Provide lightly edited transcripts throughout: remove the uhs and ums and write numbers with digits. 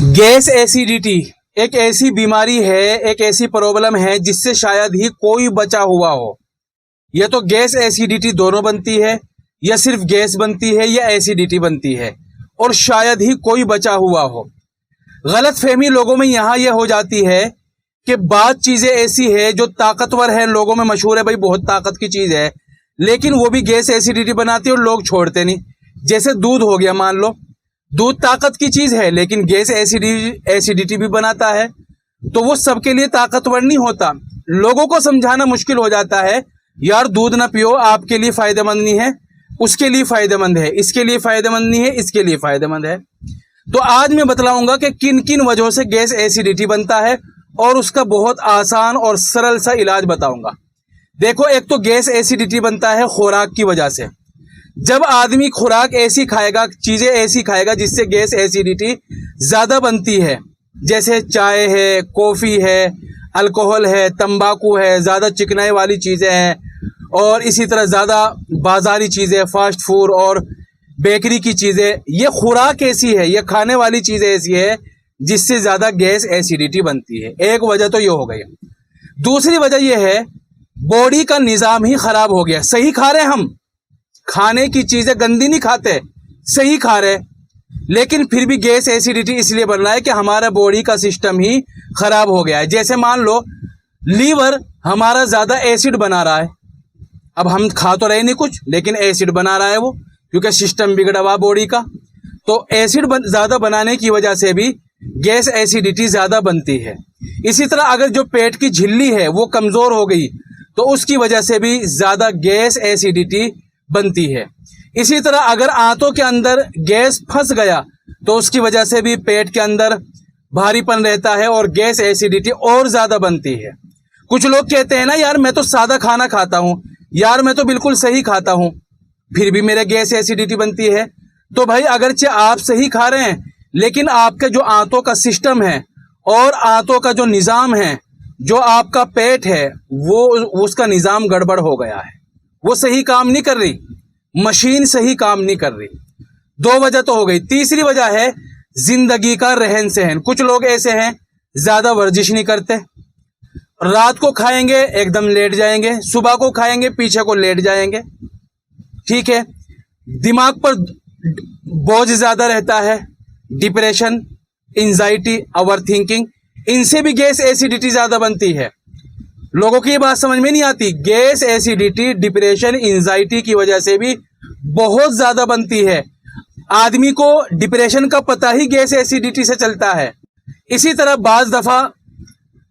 Gas acidity एक ऐसी बीमारी है, एक ऐसी प्रॉब्लम है जिससे शायद ही कोई बचा हुआ हो। यह तो गैस एसिडिटी दोनों बनती है, या सिर्फ गैस बनती है या एसिडिटी बनती है, और शायद ही कोई बचा हुआ हो। गलत फहमी लोगों में यहाँ यह हो जाती है कि बात चीजें ऐसी है जो ताकतवर है, लोगों में मशहूर है, भाई बहुत ताकत की चीज है, लेकिन वो भी गैस एसिडिटी बनाती है और लोग छोड़ते नहीं। जैसे दूध हो गया, मान लो दूध ताकत की चीज है लेकिन गैस एसिडिटी भी बनाता है, तो वो सबके लिए ताकतवर नहीं होता। लोगों को समझाना मुश्किल हो जाता है, यार दूध ना पियो, आपके लिए फायदेमंद नहीं है, उसके लिए फायदेमंद है, इसके लिए फायदेमंद नहीं है, इसके लिए फायदेमंद है। तो आज मैं बतलाऊंगा कि किन किन वजहों से गैस एसिडिटी बनता है और उसका बहुत आसान और सरल सा इलाज बताऊंगा। देखो, एक तो गैस एसिडिटी बनता है खुराक की वजह से। जब आदमी खुराक ऐसी खाएगा, चीजें ऐसी खाएगा जिससे गैस एसिडिटी ज्यादा बनती है, जैसे चाय है, कॉफी है, अल्कोहल है, तंबाकू है, ज्यादा चिकनाई वाली चीजें हैं, और इसी तरह ज्यादा बाजारी चीजें, फास्ट फूड और बेकरी की चीजें, ये खुराक ऐसी है, ये खाने वाली चीजें ऐसी है जिससे ज्यादा गैस एसिडिटी बनती है। एक वजह तो ये हो गई। दूसरी वजह यह है, बॉडी का निजाम ही खराब हो गया। सही खा रहे हम, खाने की चीजें गंदी नहीं खाते, सही खा रहे, लेकिन फिर भी गैस एसिडिटी इसलिए बन रहा है कि हमारा बॉडी का सिस्टम ही खराब हो गया है। जैसे मान लो लीवर हमारा ज्यादा एसिड बना रहा है, अब हम खा तो रहे नहीं कुछ, लेकिन एसिड बना रहा है वो, क्योंकि सिस्टम बिगड़ा हुआ बॉडी का। तो एसिड ज्यादा बनाने की वजह से भी गैस एसिडिटी ज्यादा बनती है। इसी तरह अगर जो पेट की झिल्ली है वो कमजोर हो गई तो उसकी वजह से भी ज्यादा गैस एसिडिटी बनती है। इसी तरह अगर आंतों के अंदर गैस फंस गया तो उसकी वजह से भी पेट के अंदर भारीपन रहता है और गैस एसिडिटी और ज्यादा बनती है। कुछ लोग कहते हैं ना, यार मैं तो सादा खाना खाता हूं, यार मैं तो बिल्कुल सही खाता हूं, फिर भी मेरे गैस एसिडिटी बनती है। तो भाई, अगरचे आप सही खा रहे हैं, लेकिन आपके जो आंतों का सिस्टम है और आंतों का जो निजाम है, जो आपका पेट है, वो उसका निजाम गड़बड़ हो गया है, वो सही काम नहीं कर रही, मशीन सही काम नहीं कर रही। दो वजह तो हो गई। तीसरी वजह है जिंदगी का रहन सहन। कुछ लोग ऐसे हैं, ज्यादा वर्जिश नहीं करते, रात को खाएंगे एकदम लेट जाएंगे, सुबह को खाएंगे पीछे को लेट जाएंगे, ठीक है। दिमाग पर बोझ ज्यादा रहता है, डिप्रेशन, एंजाइटी, ओवर थिंकिंग, इनसे भी गैस एसिडिटी ज्यादा बनती है। लोगों की ये बात समझ में नहीं आती, गैस एसिडिटी, डिप्रेशन, एंजाइटी की वजह से भी बहुत ज्यादा बनती है। आदमी को डिप्रेशन का पता ही गैस एसिडिटी से चलता है। इसी तरह बाज दफा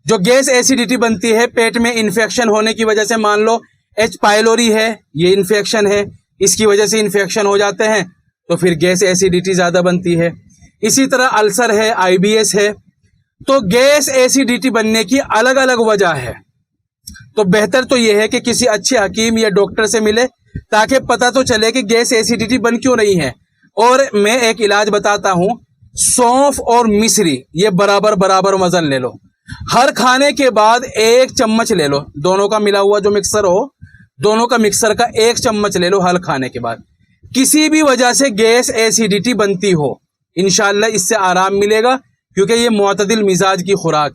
जो गैस एसिडिटी बनती है पेट में इन्फेक्शन होने की वजह से, मान लो एच पायलोरी है, ये इन्फेक्शन है, इसकी वजह से इन्फेक्शन हो जाते हैं तो फिर गैस एसिडिटी ज्यादा बनती है। इसी तरह अल्सर है, आईबीएस है। तो गैस एसिडिटी बनने की अलग अलग वजह है। तो बेहतर तो यह है कि किसी अच्छे हकीम या डॉक्टर से मिले ताकि पता तो चले कि गैस एसिडिटी बन क्यों रही है। और मैं एक इलाज बताता हूं, सौंफ और मिश्री, ये बराबर बराबर वजन ले लो, हर खाने के बाद 1 चम्मच ले लो, दोनों का मिला हुआ जो मिक्सर हो, दोनों का मिक्सर का 1 चम्मच ले लो हर खाने के बाद। किसी भी वजह से गैस एसिडिटी बनती हो, इंशाल्लाह इससे आराम मिलेगा, क्योंकि ये मुअतदिल मिजाज की खुराक है।